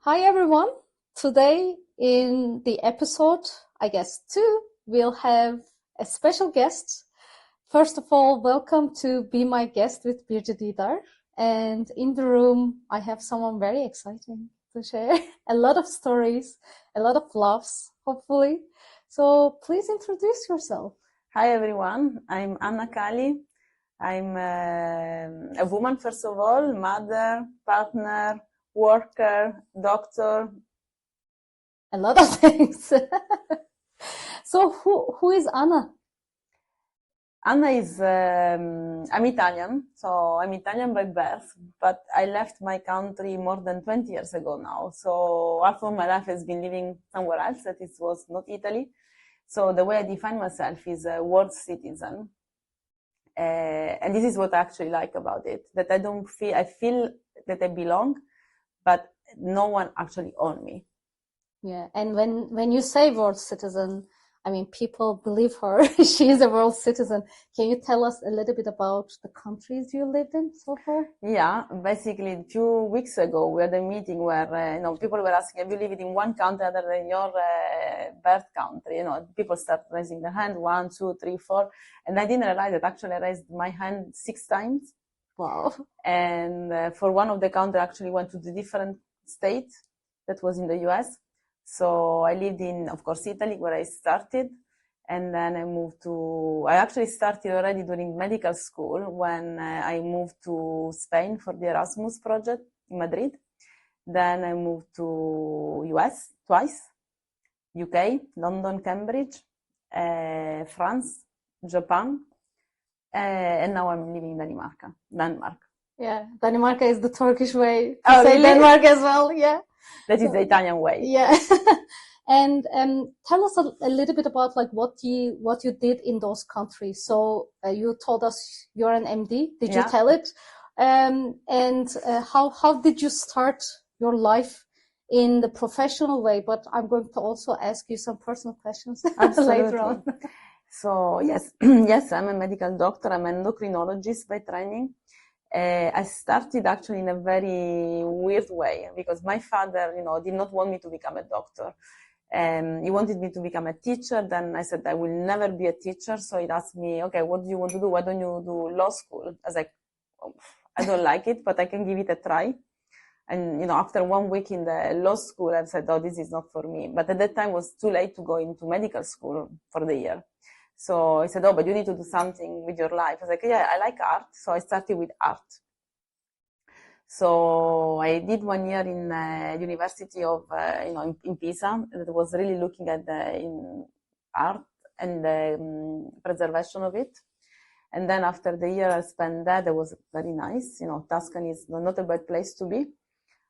Hi everyone. Today in the episode, I guess 2, we'll have a special guest. First of all, welcome to Be My Guest with Birce Didar. And in the room, I have someone very exciting to share. A lot of stories, a lot of laughs, hopefully. So please introduce yourself. Hi everyone, I'm Cali. I'm a woman, first of all, mother, partner, worker, doctor. A lot of things. So who is Anna? Anna is, I'm Italian, so I'm Italian by birth, but I left my country more than 20 years ago now. So half of my life has been living somewhere else that it was not Italy. So the way I define myself is a world citizen. And this is what I actually like about it, that I feel that I belong, but no one actually owns me. Yeah, and when you say world citizen, I mean, people believe her. She is a world citizen. Can you tell us a little bit about the countries you lived in so far? Yeah, basically a few weeks ago we had a meeting where people were asking, have you lived in one country other than your birth country? People start raising their hand, 1, 2, 3, 4, and I didn't realize that actually I raised my hand 6 times. Wow. And for one of the country, I actually went to the different state that was in the US. So I lived in, of course, Italy, where I started. And then I actually started already during medical school when I moved to Spain for the Erasmus project in Madrid. Then I moved to US twice, UK, London, Cambridge, France, Japan, and now I'm living in Denmark. Yeah, Danimarca is the Turkish way to Oh, say really? Denmark as well. Yeah. That is the Italian way. Yeah. And tell us a little bit about like what you did in those countries. So you told us you're an MD. Did you tell it? And how did you start your life in the professional way? But I'm going to also ask you some personal questions later on. So yes, yes, I'm a medical doctor. I'm an endocrinologist by training. I started actually in a very weird way because my father, did not want me to become a doctor. He wanted me to become a teacher. Then I said, I will never be a teacher. So he asked me, okay, what do you want to do? Why don't you do law school? I was like, oh, I don't like it, but I can give it a try. And, after 1 week in the law school, I said, oh, this is not for me. But at that time it was too late to go into medical school for the year. So he said, oh, but you need to do something with your life. I was like, yeah, I like art. So I started with art. So I did 1 year in University of, in Pisa, that was really looking at in art and the preservation of it. And then after the year I spent there, that was very nice. Tuscany is not a bad place to be.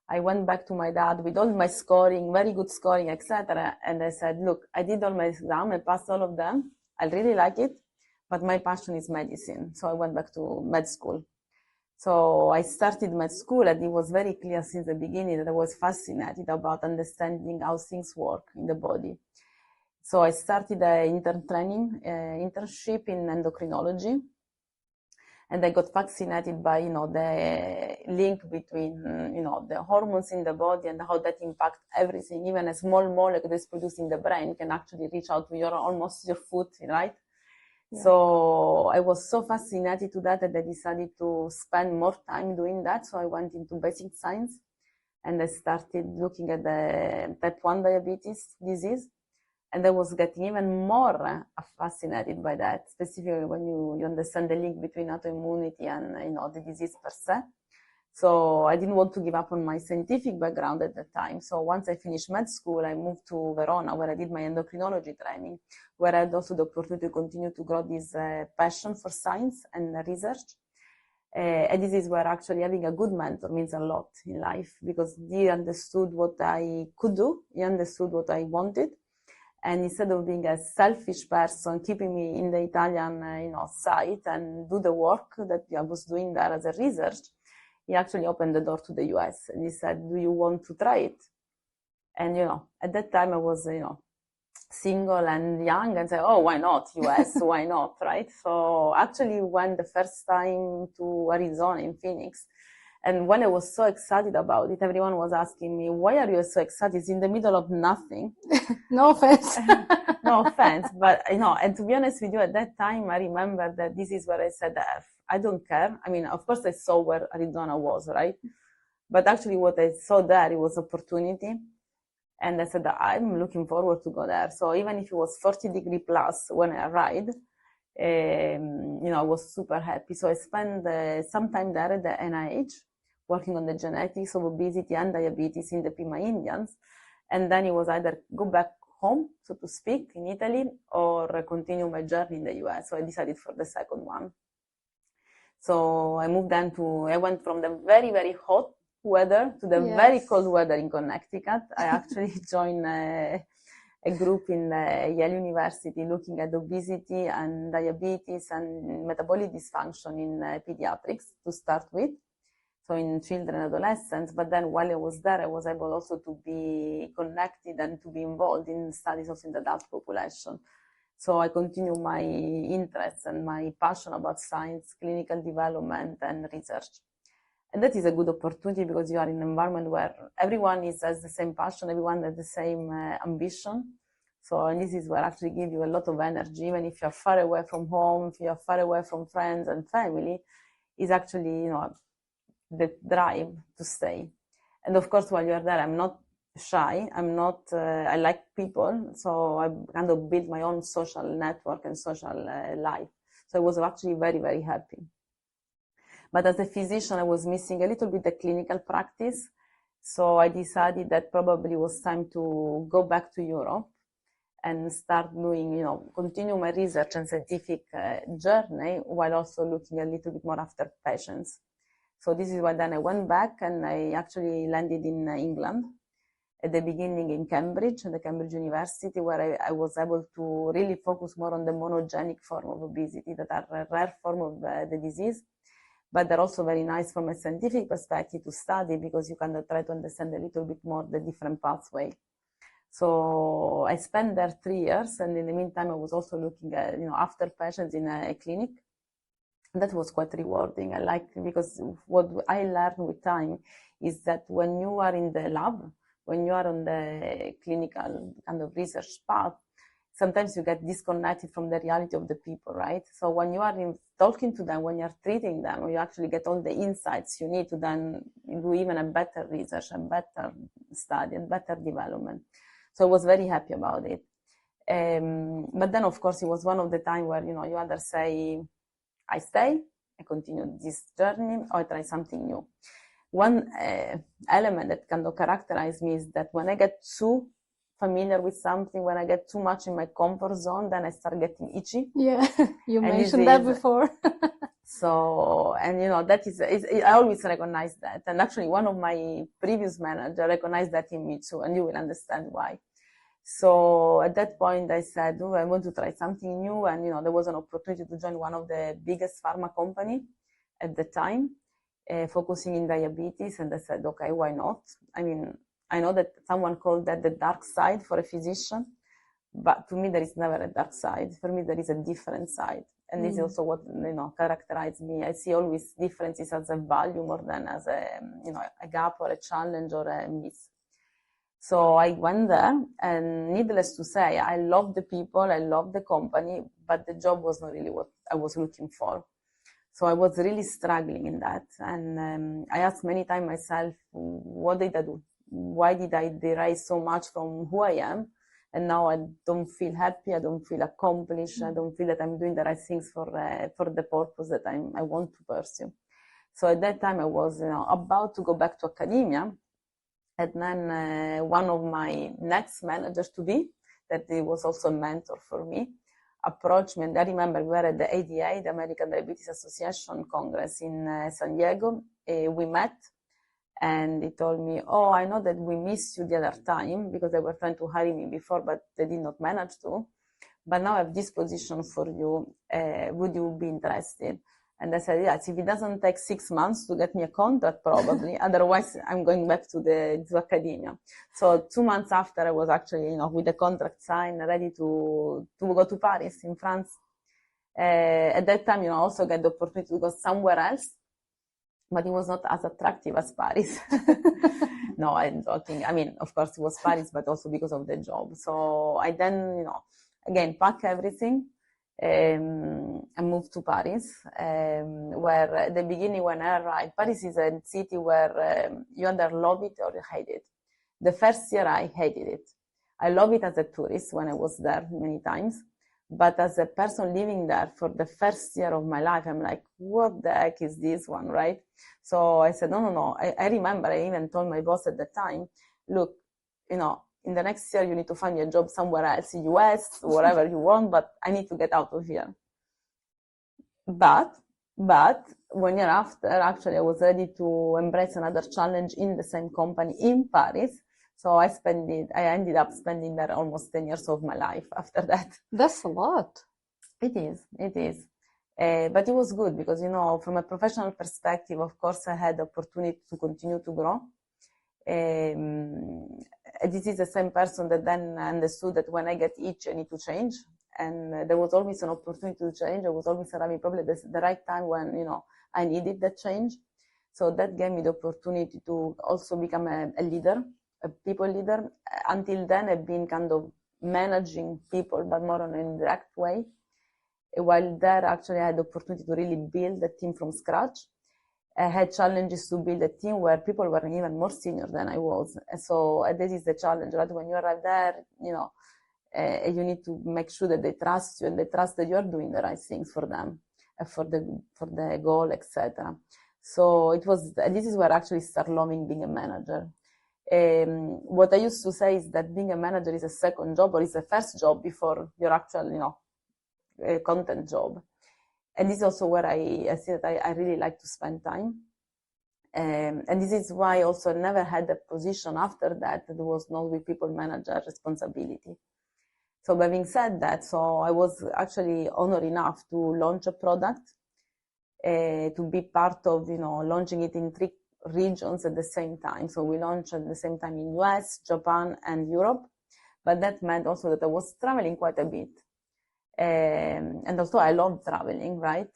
I went back to my dad with all my scoring, very good scoring, etc. And I said, look, I did all my exams, I passed all of them. I really like it, but my passion is medicine. So I went back to med school. So I started med school, and it was very clear since the beginning that I was fascinated about understanding how things work in the body. So I started an internship in endocrinology, and I got fascinated by, the link between, the hormones in the body and how that impact everything. Even a small molecule that's produced in the brain can actually reach out to almost your foot, right? Yeah. So I was so fascinated to that I decided to spend more time doing that. So I went into basic science and I started looking at the type 1 diabetes disease. And I was getting even more fascinated by that, specifically when you understand the link between autoimmunity and, the disease per se. So I didn't want to give up on my scientific background at the time. So once I finished med school, I moved to Verona, where I did my endocrinology training, where I had also the opportunity to continue to grow this passion for science and research. And this is where actually having a good mentor means a lot in life, because he understood what I could do, he understood what I wanted. And instead of being a selfish person, keeping me in the Italian, site and do the work that I was doing there as a research, he actually opened the door to the US and he said, do you want to try it? And, at that time I was, single and young and said, oh, why not US? Why not, right? So actually went the first time to Arizona in Phoenix And when I was so excited about it, everyone was asking me, why are you so excited? It's in the middle of nothing. No offense. No offense, but and to be honest with you, at that time, I remember that this is where I said, I don't care. I mean, of course, I saw where Arizona was, right? But actually, what I saw there, it was opportunity. And I said, I'm looking forward to go there. So even if it was 40-degree plus when I arrived, I was super happy. So I spent some time there at the NIH, working on the genetics of obesity and diabetes in the Pima Indians. And then it was either go back home, so to speak, in Italy, or continue my journey in the US. So I decided for the second one. So I went from the very, very hot weather to the very cold weather in Connecticut. I actually joined a group in Yale University looking at obesity and diabetes and metabolic dysfunction in pediatrics to start with. So in children and adolescents, but then while I was there, I was able also to be connected and to be involved in studies also in the adult population. So I continue my interests and my passion about science, clinical development, and research. And that is a good opportunity because you are in an environment where everyone has the same passion, everyone has the same ambition. So, and this is where actually give you a lot of energy, even if you're far away from home, if you're far away from friends and family, is actually, the drive to stay. And of course, while you're there, I'm not shy. I like people. So I kind of built my own social network and social life. So I was actually very, very happy. But as a physician, I was missing a little bit the clinical practice. So I decided that probably it was time to go back to Europe and start doing, continue my research and scientific journey while also looking a little bit more after patients. So this is why then I went back and I actually landed in England at the beginning in Cambridge, at the Cambridge University, where I was able to really focus more on the monogenic form of obesity that are a rare form of the disease. But they're also very nice from a scientific perspective to study because you can try to understand a little bit more the different pathway. So I spent there 3 years, and in the meantime, I was also looking at, after patients in a clinic. That was quite rewarding. I like because what I learned with time is that when you are in the lab, when you are on the clinical kind of research path, sometimes you get disconnected from the reality of the people, right? So when you are talking to them, when you're treating them, you actually get all the insights you need to then do even a better research, a better study, and better development. So I was very happy about it. But then, of course, it was one of the time where, you either say, I stay, I continue this journey, or I try something new. One element that kind of characterizes me is that when I get too familiar with something, when I get too much in my comfort zone, then I start getting itchy. Yeah, you mentioned that before. So, and that is, I always recognize that. And actually, one of my previous managers recognized that in me too, and you will understand why. So at that point, I said, I want to try something new. And, there was an opportunity to join one of the biggest pharma company at the time, focusing in diabetes. And I said, okay, why not? I mean, I know that someone called that the dark side for a physician, but to me, there is never a dark side. For me, there is a different side. And this is also what, characterizes me. I see always differences as a value more than as a gap or a challenge or a miss. So I went there, and needless to say, I love the people, I love the company, but the job was not really what I was looking for. So I was really struggling in that. And I asked many times myself, what did I do? Why did I derive so much from who I am? And now I don't feel happy, I don't feel accomplished, I don't feel that I'm doing the right things for the purpose that I want to pursue. So at that time I was about to go back to academia. And then one of my next managers to be, that he was also a mentor for me, approached me. And I remember we were at the ADA, the American Diabetes Association Congress in San Diego. We met, and he told me, oh, I know that we missed you the other time because they were trying to hire me before, but they did not manage to. But now I have this position for you. Would you be interested? And I said, yes, if it doesn't take 6 months to get me a contract, probably. Otherwise, I'm going back to academia. So 2 months after, I was actually, with the contract signed, ready to go to Paris in France. At that time, I also got the opportunity to go somewhere else. but it was not as attractive as Paris. No, I'm joking. I mean, of course, it was Paris, but also because of the job. So I then, again, pack everything and moved to Paris, where at the beginning when I arrived, Paris is a city where you either love it or you hate it. The first year I hated it. I love it as a tourist when I was there many times. But as a person living there for the first year of my life, I'm like, what the heck is this one, right? So I said, no. I remember I even told my boss at the time, look, in the next year you need to find a job somewhere else, US, wherever you want, but I need to get out of here. But 1 year after, actually, I was ready to embrace another challenge in the same company in Paris. So I ended up spending there almost 10 years of my life after that. That's a lot. It is. But it was good because, from a professional perspective, of course, I had the opportunity to continue to grow. This is the same person that then understood that when I get itchy, I need to change. And there was always an opportunity to change. I was always arriving probably the right time when, I needed that change. So that gave me the opportunity to also become a leader, a people leader. Until then, I've been kind of managing people, but more on an indirect way. While there, actually, I had the opportunity to really build a team from scratch. I had challenges to build a team where people were even more senior than I was. So this is the challenge, right? When you arrive there, you need to make sure that they trust you and they trust that you are doing the right things for them, for the goal, etc. So this is where I actually start loving being a manager. What I used to say is that being a manager is a second job or is a first job before your actual, content job. And this is also where I see that I really like to spend time. And this is why also I never had a position after that was not with people manager responsibility. So having said that, so I was actually honored enough to launch a product, to be part of, launching it in 3 regions at the same time. So we launched at the same time in US, Japan, and Europe. But that meant also that I was traveling quite a bit. And also I love traveling, right?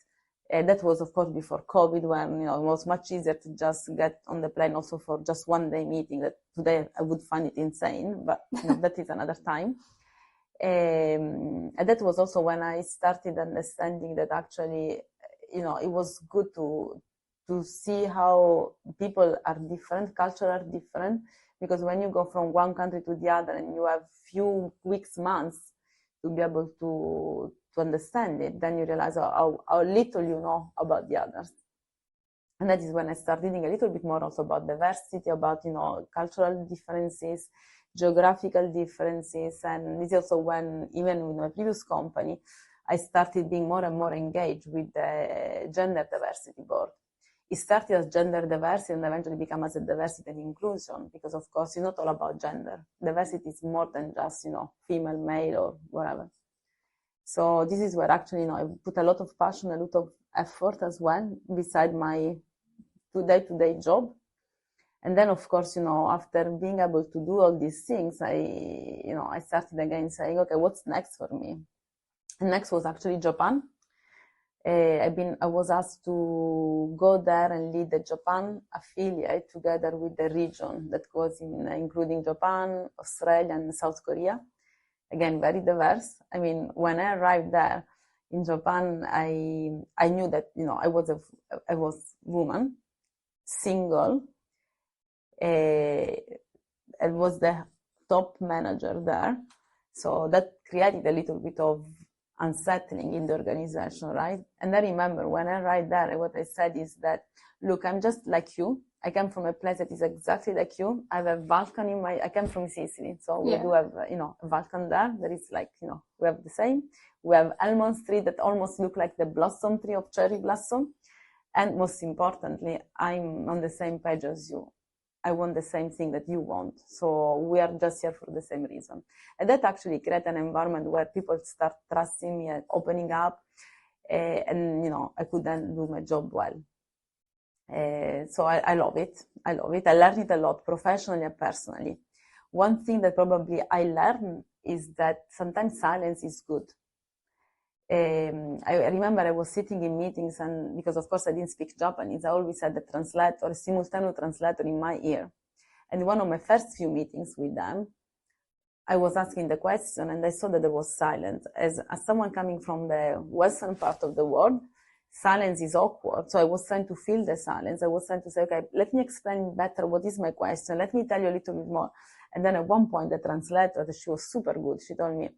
That was, of course, before COVID, when, it was much easier to just get on the plane also for just 1 day meeting. That today I would find it insane, but that is another time. And that was also when I started understanding that actually, it was good to see how people are different, culture are different, because when you go from one country to the other and you have few weeks, months to be able to understand it, then you realize how little you know about the others. And that is when I started reading a little bit more also about diversity, about, cultural differences, geographical differences. And this is also when, even with my previous company, I started being more and more engaged with the gender diversity board. It started as gender diversity and eventually became as a diversity and inclusion, because of course it's not all about gender. Diversity is more than just, female, male, or whatever. So this is where actually, I put a lot of passion, a lot of effort as well, beside my day-to-day job. And then, of course, after being able to do all these things, I started again saying, okay, what's next for me? And next was actually Japan. I was asked to go there and lead the Japan affiliate together with the region that was including Japan, Australia, and South Korea. Again, very diverse. I mean, when I arrived there in Japan, I knew that, I was woman, single. I was the top manager there. So that created a little bit of unsettling in the organization, right? And I remember when I arrived there, what I said is that, look, I'm just like you. I come from a place that is exactly like you. I have a Balkan I came from Sicily. So we do have, a Balkan there. That is like, we have the same. We have almond tree that almost look like the blossom tree of cherry blossom. And most importantly, I'm on the same page as you. I want the same thing that you want. So we are just here for the same reason. And that actually created an environment where people start trusting me and opening up. And, I could then do my job well. So I love it. I love it. I learned it a lot, professionally and personally. One thing that probably I learned is that sometimes silence is good. I remember I was sitting in meetings, and because of course I didn't speak Japanese, I always had a translator, a simultaneous translator in my ear. And one of my first few meetings with them, I was asking the question and I saw that there was silence. As someone coming from the western part of the world, silence is awkward. So I was trying to fill the silence. I was trying to say, okay, let me explain better what is my question. Let me tell you a little bit more. And then at one point, the translator, she was super good. She told me,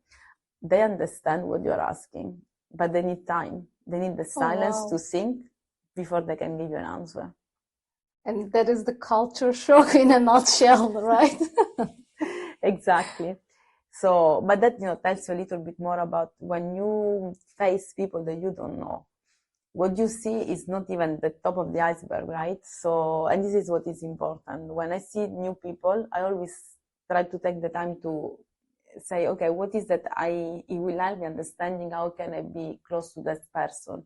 they understand what you're asking, but they need time. They need the silence to think before they can give you an answer. And that is the culture shock in a nutshell, right? Exactly. So, but that, tells you a little bit more about when you face people that you don't know. What you see is not even the top of the iceberg, right? So, and this is what is important. When I see new people, I always try to take the time to say, okay, what is that it will help me understanding how can I be close to that person?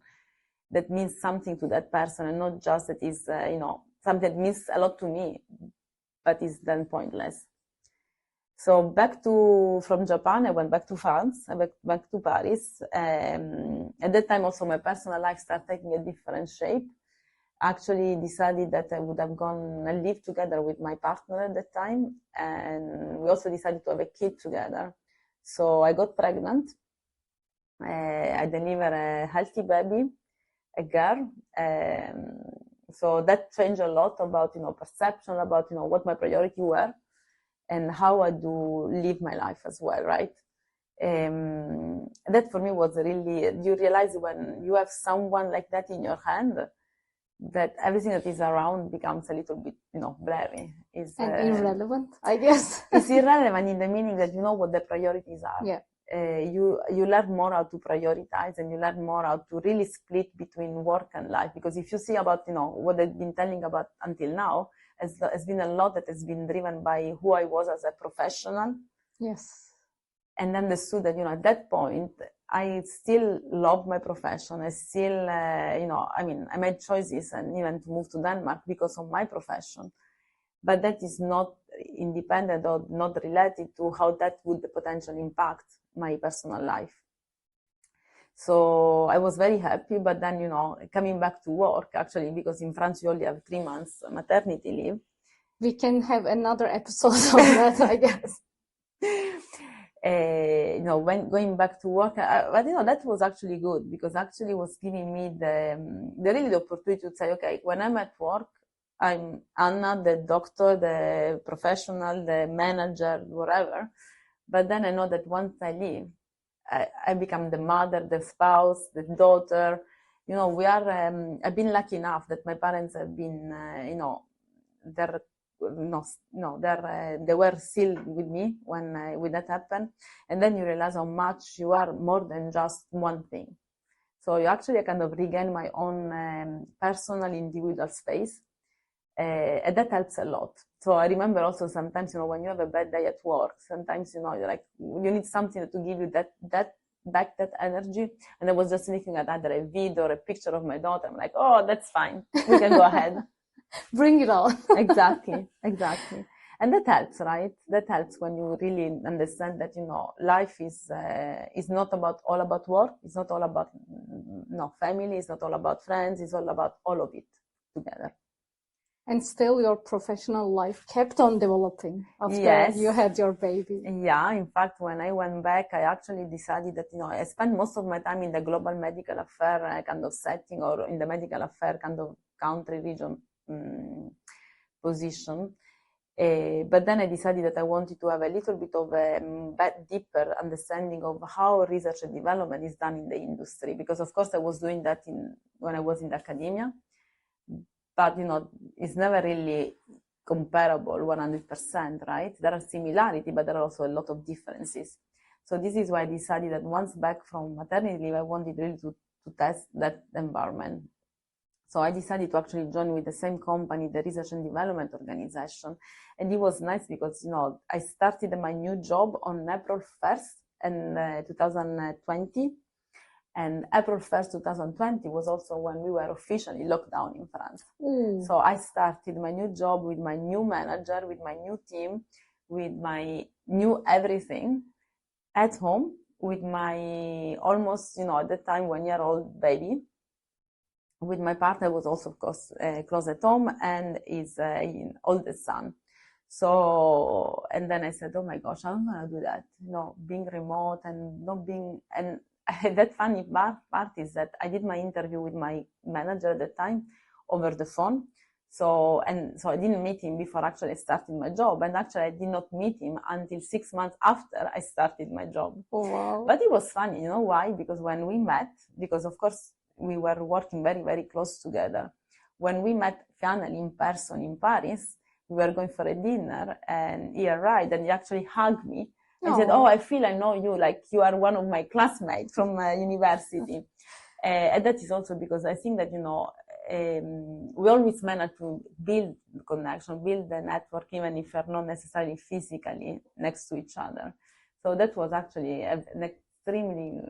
That means something to that person and not just that is, something that means a lot to me, but is then pointless. So from Japan, I went back to France, I went back to Paris. At that time also my personal life started taking a different shape. Actually decided that I would have gone and live together with my partner at that time. And we also decided to have a kid together. So I got pregnant. I delivered a healthy baby, a girl. So that changed a lot about, perception, about, what my priorities were and how I do live my life as well, right? That for me was really, you realize when you have someone like that in your hand, that everything that is around becomes a little bit, blurry. And irrelevant, I guess. It's irrelevant in the meaning that you know what the priorities are. Yeah. You learn more how to prioritize, and you learn more how to really split between work and life. Because if you see about, what I've been telling about until now, has been a lot that has been driven by who I was as a professional. Yes. And understood that, at that point, I still love my profession. I still, I made choices and even to move to Denmark because of my profession. But that is not independent or not related to how that would potentially impact my personal life. So I was very happy, but then, coming back to work, actually, because in France you only have 3 months maternity leave. We can have another episode on that, I guess. When going back to work, but that was actually good because actually was giving me the opportunity to say, okay, when I'm at work, I'm Anna, the doctor, the professional, the manager, whatever. But then I know that once I leave, I become the mother, the spouse, the daughter. I've been lucky enough that my parents have been, they were still with me when that happened. And then you realize how much you are more than just one thing. So you actually kind of regain my own personal individual space. And that helps a lot. So I remember also sometimes, when you have a bad day at work, sometimes, you're like, you need something to give you that energy. And I was just looking at either a video or a picture of my daughter. I'm like, oh, that's fine. We can go ahead. Bring it on. Exactly. And that helps, right? That helps when you really understand that, life is not all about work. It's not all about, family. It's not all about friends. It's all about all of it together. And still your professional life kept on developing after you had your baby. Yeah, in fact, when I went back, I actually decided that, I spent most of my time in the global medical affair kind of setting or in the medical affair kind of country region position. But then I decided that I wanted to have a little bit of a deeper understanding of how research and development is done in the industry. Because of course I was doing that when I was in the academia. But, it's never really comparable 100%, right? There are similarities, but there are also a lot of differences. So this is why I decided that once back from maternity leave, I wanted really to test that environment. So I decided to actually join with the same company, the research and development organization. And it was nice because, I started my new job on April 1st in 2020. And April 1st, 2020 was also when we were officially locked down in France. So I started my new job with my new manager, with my new team, with my new everything at home with my almost, at the time 1-year-old baby. With my partner was also, of course, close at home, and his oldest son. So, and then I said, oh my gosh, how am I going to do that? Being remote and not being, and that funny part is that I did my interview with my manager at the time over the phone. So I didn't meet him before actually starting my job. And actually I did not meet him until 6 months after I started my job. Oh, wow. But it was funny, you know why? Because when we met, because of course we were working very, very close together. When we met finally in person in Paris, we were going for a dinner, and he arrived and he actually hugged me. I said, oh, I feel I know you, like you are one of my classmates from university. And that is also because I think that, we always manage to build connection, build the network, even if we're not necessarily physically next to each other. So that was actually an extremely,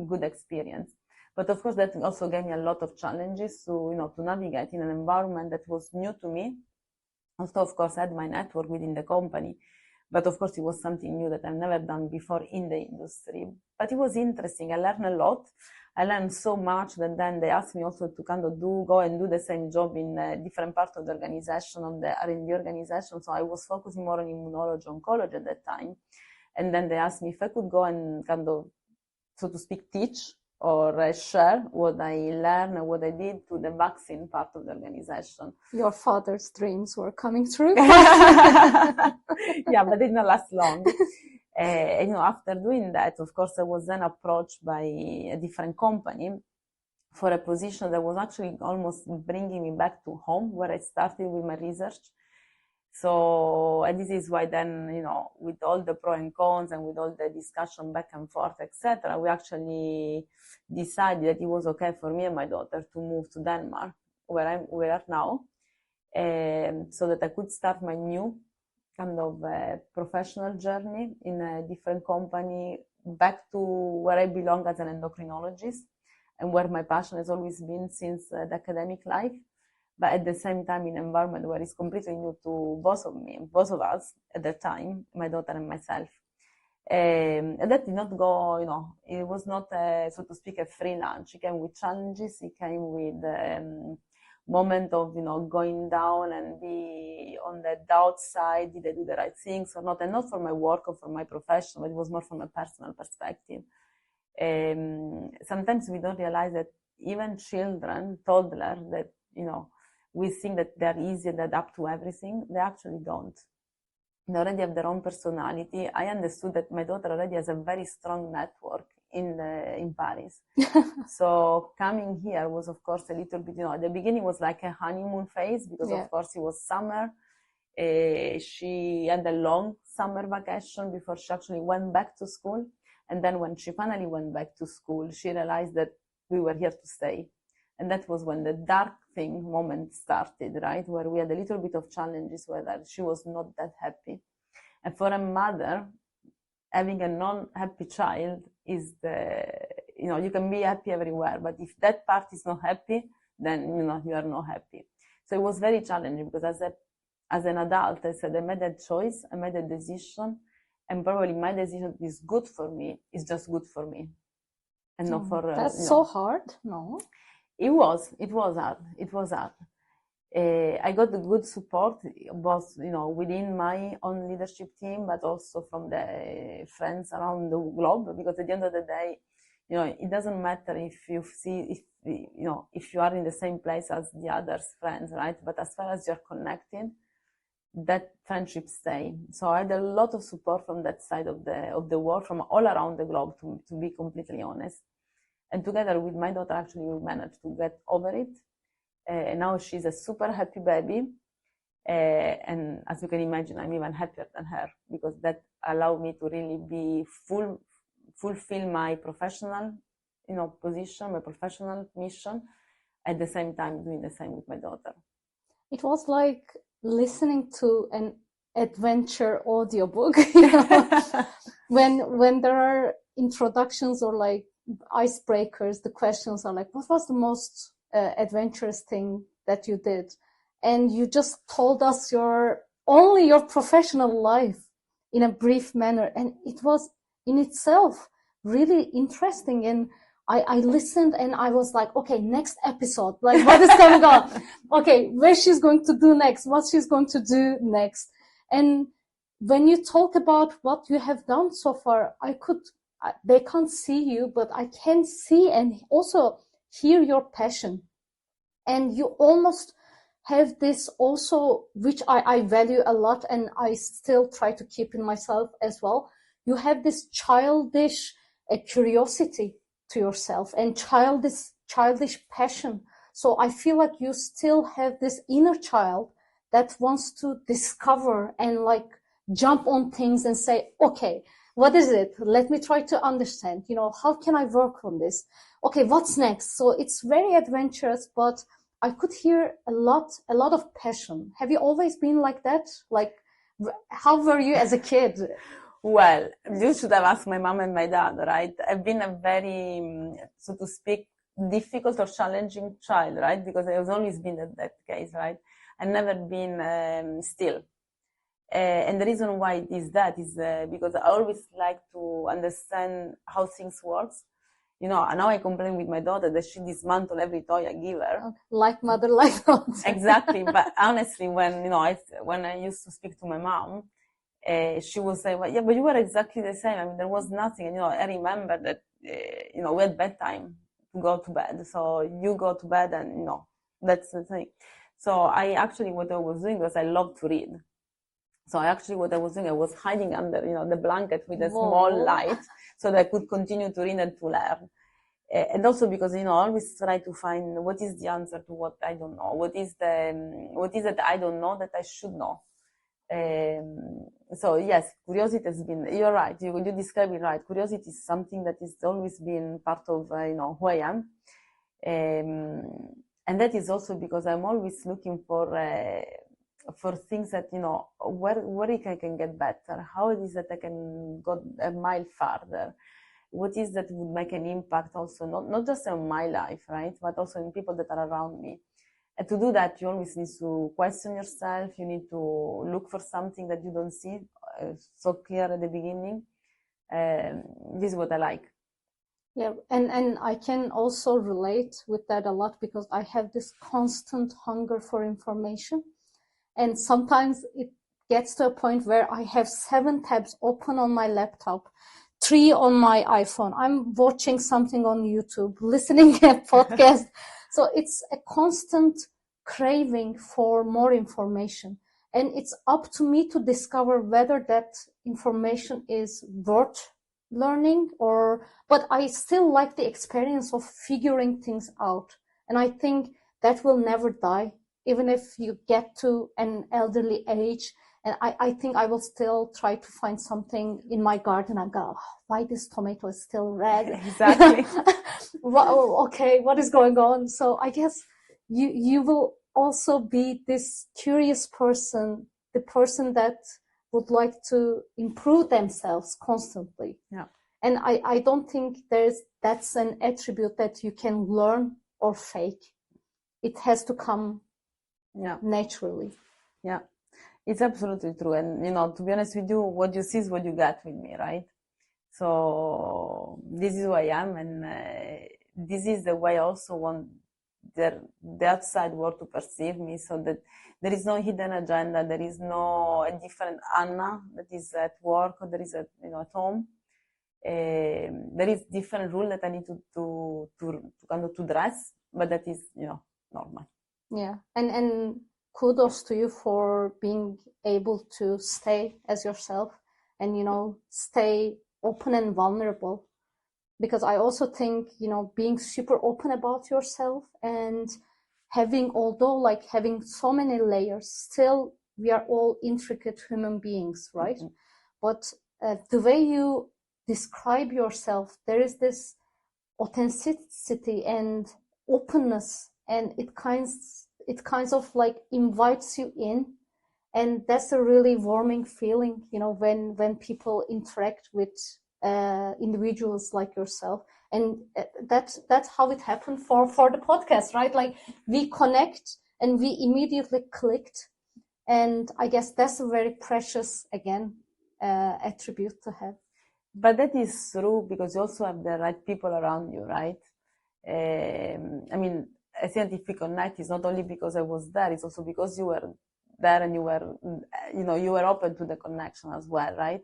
good experience. But of course, that also gave me a lot of challenges to navigate in an environment that was new to me. Also, of course, I had my network within the company, but of course, it was something new that I've never done before in the industry. But it was interesting. I learned a lot. I learned so much that then they asked me also to kind of go and do the same job in a different part of the organization, on the R&D organization. So I was focusing more on immunology, oncology at that time. And then they asked me if I could go and kind of, so to speak, teach or share what I learned and what I did to the vaccine part of the organization. Your father's dreams were coming true. Yeah, but it did not last long. After doing that, of course, I was then approached by a different company for a position that was actually almost bringing me back to home, where I started with my research. So, and this is why then, with all the pros and cons and with all the discussion back and forth, etc., we actually decided that it was okay for me and my daughter to move to Denmark, where we are now, so that I could start my new kind of professional journey in a different company, back to where I belong as an endocrinologist and where my passion has always been since the academic life. But at the same time, in an environment where it's completely new to both of us at the time, my daughter and myself. And that did not go, it was not, so to speak, a free lunch. It came with challenges. It came with moment of, going down and be on the doubt side. Did I do the right things or not? And not for my work or for my profession, but it was more from a personal perspective. Sometimes we don't realize that even children, toddlers, that, we think that they're easy and adapt to everything. They actually don't. They already have their own personality. I understood that my daughter already has a very strong network in Paris. So coming here was, of course, a little bit, at the beginning was like a honeymoon phase because, of course, it was summer. She had a long summer vacation before she actually went back to school. And then when she finally went back to school, she realized that we were here to stay. And that was when the dark thing moment started, right? Where we had a little bit of challenges where she was not that happy. And for a mother, having a non-happy child is you can be happy everywhere, but if that part is not happy, then, you are not happy. So it was very challenging because as an adult, I said, I made a choice, I made a decision, and probably my decision is good for me, is just good for me. And not for, that's so hard, no? It was hard. I got the good support, both, within my own leadership team, but also from the friends around the globe, because at the end of the day, it doesn't matter if you are in the same place as the others' friends, right? But as far as you're connected, that friendship stay. So I had a lot of support from that side of the world, from all around the globe, to be completely honest. And together with my daughter, actually, we managed to get over it. And now she's a super happy baby. And as you can imagine, I'm even happier than her because that allowed me to really fulfill my professional, position, my professional mission, at the same time doing the same with my daughter. It was like listening to an adventure audiobook, when there are introductions or like icebreakers, the questions are like, what was the most adventurous thing that you did? And you just told us your professional life in a brief manner. And it was in itself really interesting. And I listened and I was like, okay, next episode, like what is going on? Okay, where she's going to do next, what she's going to do next. And when you talk about what you have done so far, they can't see you, but I can see and also hear your passion. And you almost have this also, which I value a lot, and I still try to keep in myself as well. You have this childish curiosity to yourself and childish passion. So I feel like you still have this inner child that wants to discover and like jump on things and say, okay, what is it? Let me try to understand, how can I work on this? Okay, what's next? So it's very adventurous, but I could hear a lot of passion. Have you always been like that? Like, how were you as a kid? Well, you should have asked my mom and my dad, right? I've been a very, so to speak, difficult or challenging child, right? Because I've always been that case, right? I've never been still. And the reason why it is that is because I always like to understand how things work. Now I complain with my daughter that she dismantle every toy I give her. Like mother, like daughter. Exactly. But honestly, when I used to speak to my mom, she would say, well, yeah, but you were exactly the same. I mean, there was nothing. And, I remember that, we had bedtime to go to bed. So you go to bed and, that's the thing. So what I was doing was I loved to read. So what I was doing, I was hiding under, the blanket with a small light so that I could continue to read and to learn. And also because, I always try to find what is the answer to what I don't know. What is it I don't know that I should know? So yes, curiosity has been, you're right, you describe it right. Curiosity is something that has always been part of, who I am. And that is also because I'm always looking for things that, where I can get better, how it is that I can go a mile farther, what is that would make an impact also, not just on my life, right, but also in people that are around me. And to do that, you always need to question yourself, you need to look for something that you don't see so clear at the beginning. This is what I like. Yeah, and I can also relate with that a lot because I have this constant hunger for information. And sometimes it gets to a point where I have 7 tabs open on my laptop, 3 on my iPhone. I'm watching something on YouTube, listening to a podcast. So it's a constant craving for more information. And it's up to me to discover whether that information is worth learning but I still like the experience of figuring things out. And I think that will never die. Even if you get to an elderly age, and I think I will still try to find something in my garden and go, why this tomato is still red? Exactly. Okay, what is going on? So I guess you will also be this curious person, the person that would like to improve themselves constantly. Yeah. And I don't think that's an attribute that you can learn or fake. It has to come naturally. Yeah, it's absolutely true. And, to be honest with you, what you see is what you get with me, right? So this is who I am. And this is the way I also want the outside world to perceive me, so that there is no hidden agenda. There is no a different Anna that is at work or there is at home. There is different rule that I need to kind of to dress, but that is, normal. Yeah. And kudos to you for being able to stay as yourself and, stay open and vulnerable. Because I also think, being super open about yourself and although having so many layers, still we are all intricate human beings, right? Mm-hmm. But the way you describe yourself, there is this authenticity and openness, and it kinds of like invites you in, and that's a really warming feeling, when people interact with individuals like yourself. And that's how it happened for the podcast, right? Like we connect and we immediately clicked, and I guess that's a very precious, again, attribute to have. But that is true because you also have the right people around you, right? I mean, I think if we connect, it's not only because I was there, it's also because you were there and you were, you were open to the connection as well, right?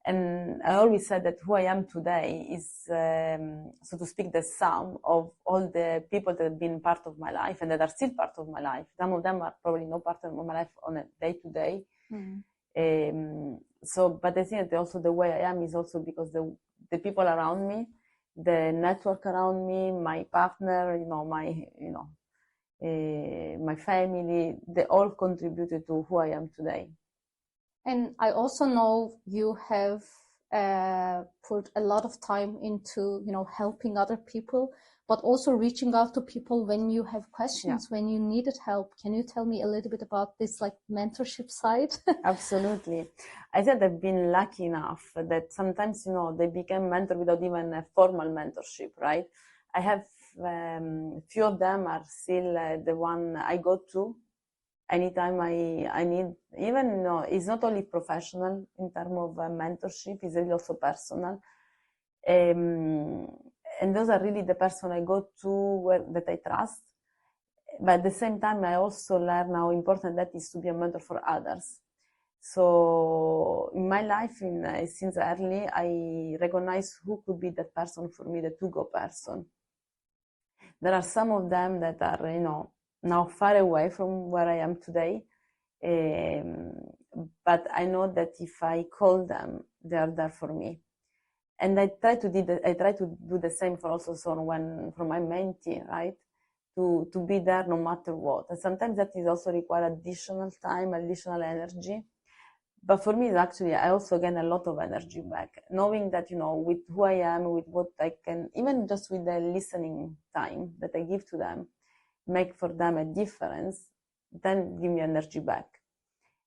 And I always said that who I am today is, so to speak, the sum of all the people that have been part of my life and that are still part of my life. Some of them are probably not part of my life on a day to day. So, but I think that also the way I am is also because the people around me, the network around me, my partner, my family, they all contributed to who I am today. And I also know you have put a lot of time into, helping other people, but also reaching out to people when you have questions, when you needed help. Can you tell me a little bit about this, like, mentorship side? Absolutely. I think I've been lucky enough that sometimes, they became mentor without even a formal mentorship, right? I have few of them are still the one I go to anytime I need, even it's not only professional in terms of mentorship, it's really also personal. And those are really the person I go to that I trust. But at the same time, I also learn how important that is to be a mentor for others. So in my life, since early, I recognize who could be that person for me, the to-go person. There are some of them that are, now far away from where I am today. But I know that if I call them, they are there for me. And I try to do the same for for my mentee, right? To be there no matter what. And sometimes that is also require additional time, additional energy. But for me, actually, I also gain a lot of energy back, knowing that, with who I am, with what I can, even just with the listening time that I give to them, make for them a difference, then give me energy back.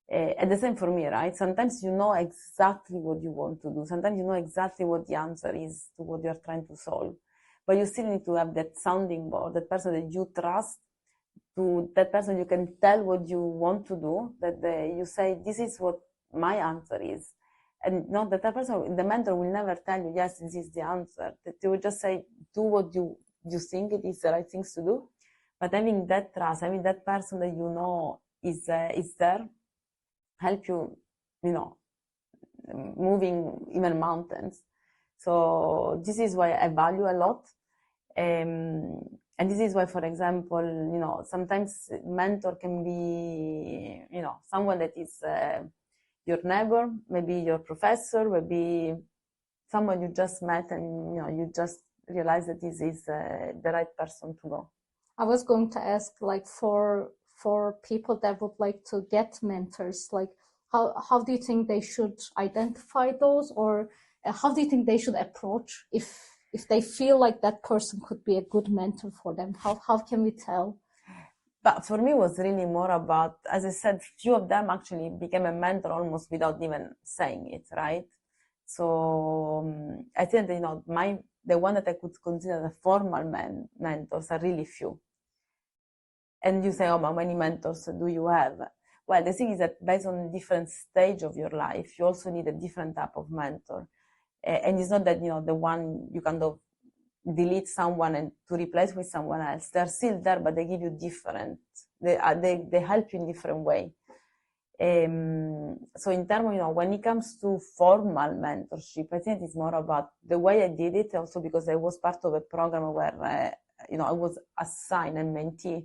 And the same for me, right? Sometimes you know exactly what you want to do. Sometimes you know exactly what the answer is to what you're trying to solve. But you still need to have that sounding board, that person that you trust, to that person you can tell what you want to do, that you say, this is what my answer is. And not that person, the mentor will never tell you, yes, this is the answer. That they will just say, do what you think it is the right things to do. But having that trust, having that person that you know is there, help you, moving even mountains. So this is why I value a lot. And this is why, for example, sometimes mentor can be, someone that is your neighbor, maybe your professor, maybe someone you just met and, you just realize that this is the right person to go. I was going to ask, like, for people that would like to get mentors, like, how do you think they should identify those, or how do you think they should approach if they feel like that person could be a good mentor for them? How can we tell? But for me, it was really more about, as I said, few of them actually became a mentor almost without even saying it, right? So I think that, the one that I could consider the formal mentors are really few. And you say, oh, how many mentors do you have? Well, the thing is that based on different stage of your life, you also need a different type of mentor. And it's not that, the one you kind of delete someone and to replace with someone else. They're still there, but they give you different, they help you in different way. So in terms of, when it comes to formal mentorship, I think it's more about the way I did it, also because I was part of a program where, I was assigned a mentee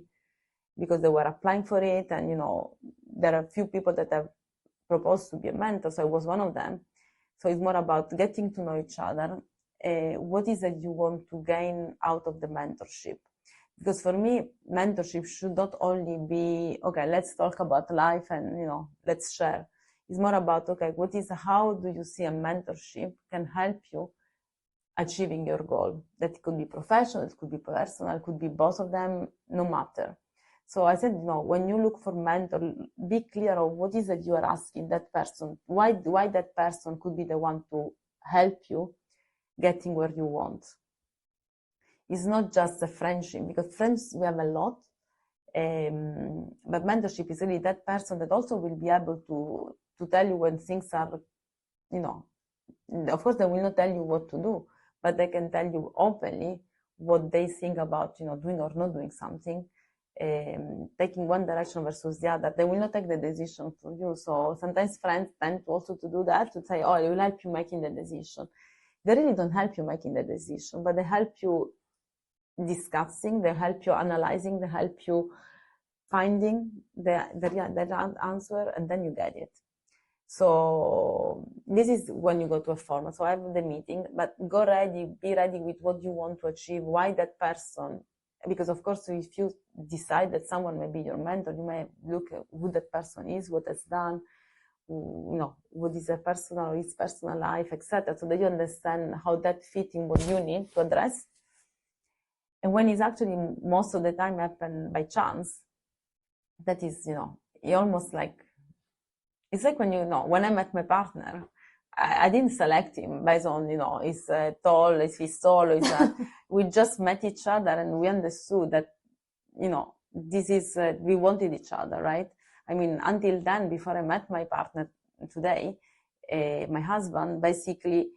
because they were applying for it. And, there are a few people that have proposed to be a mentor. So I was one of them. So it's more about getting to know each other. What is it you want to gain out of the mentorship? Because for me, mentorship should not only be, okay, let's talk about life and, let's share. It's more about, okay, how do you see a mentorship can help you achieving your goal? That could be professional, it could be personal, it could be both of them, no matter. So I said, when you look for mentor, be clear of what is it you are asking that person. Why that person could be the one to help you getting where you want. It's not just a friendship, because friends we have a lot, but mentorship is really that person that also will be able to tell you when things are, Of course, they will not tell you what to do, but they can tell you openly what they think about, doing or not doing something, taking one direction versus the other. They will not take the decision for you. So sometimes friends tend to also to do that, to say, oh, I will help you making the decision. They really don't help you making the decision, but they help you discussing, they help you analyzing, they help you finding the answer, and then you get it. So this is when you go to a format. So I have the meeting, but go ready, be ready with what you want to achieve, why that person, because of course, if you decide that someone may be your mentor, you may look at who that person is, what has done, what is a personal or his personal life, etc. So that you understand how that fits in what you need to address. And when it's actually most of the time happen by chance, that is, you almost like, it's like when I met my partner, I didn't select him based on, he's tall, he's tall, we just met each other and we understood that, this is, we wanted each other, right? I mean, until then, before I met my partner today, my husband, basically,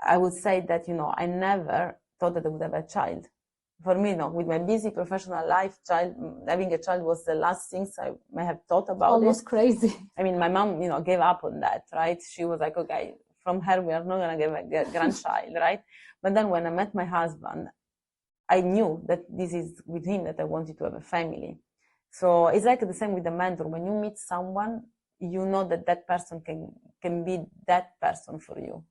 I would say that, I never thought that I would have a child. For me, with my busy professional life, having a child was the last things I may have thought about. Almost crazy. I mean, my mom, gave up on that, right? She was like, okay, from her, we are not going to get a grandchild, right? But then when I met my husband, I knew that this is with him that I wanted to have a family. So it's like the same with the mentor. When you meet someone, you know that that person can be that person for you.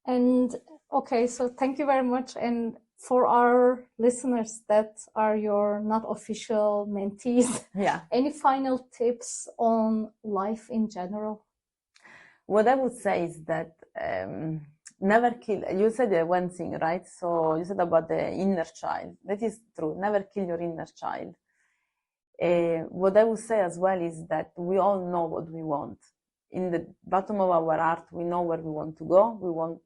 And okay, so thank you very much. And for our listeners that are your not official mentees, any final tips on life in general? What I would say is that never kill. You said one thing, right? So you said about the inner child. That is true. Never kill your inner child. What I would say as well is that we all know what we want. In the bottom of our heart, we know where we want to go.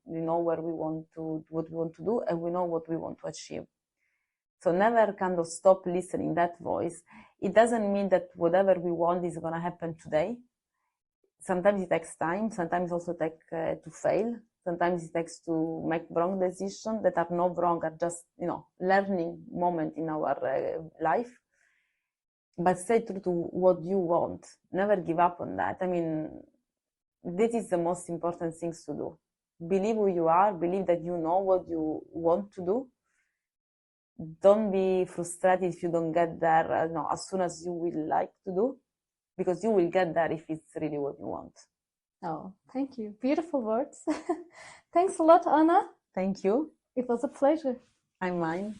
We know where we want to, what we want to do, and we know what we want to achieve. So never kind of stop listening that voice. It doesn't mean that whatever we want is going to happen today. Sometimes it takes time. Sometimes also takes to fail. Sometimes it takes to make wrong decisions that are not wrong, are just, learning moment in our life. But stay true to what you want. Never give up on that. I mean, this is the most important things to do. Believe who you are. Believe that you know what you want to do. Don't be frustrated if you don't get there as soon as you will like to do, because you will get there if it's really what you want. Oh, thank you. Beautiful words. Thanks a lot, Anna. Thank you. It was a pleasure. I'm mine.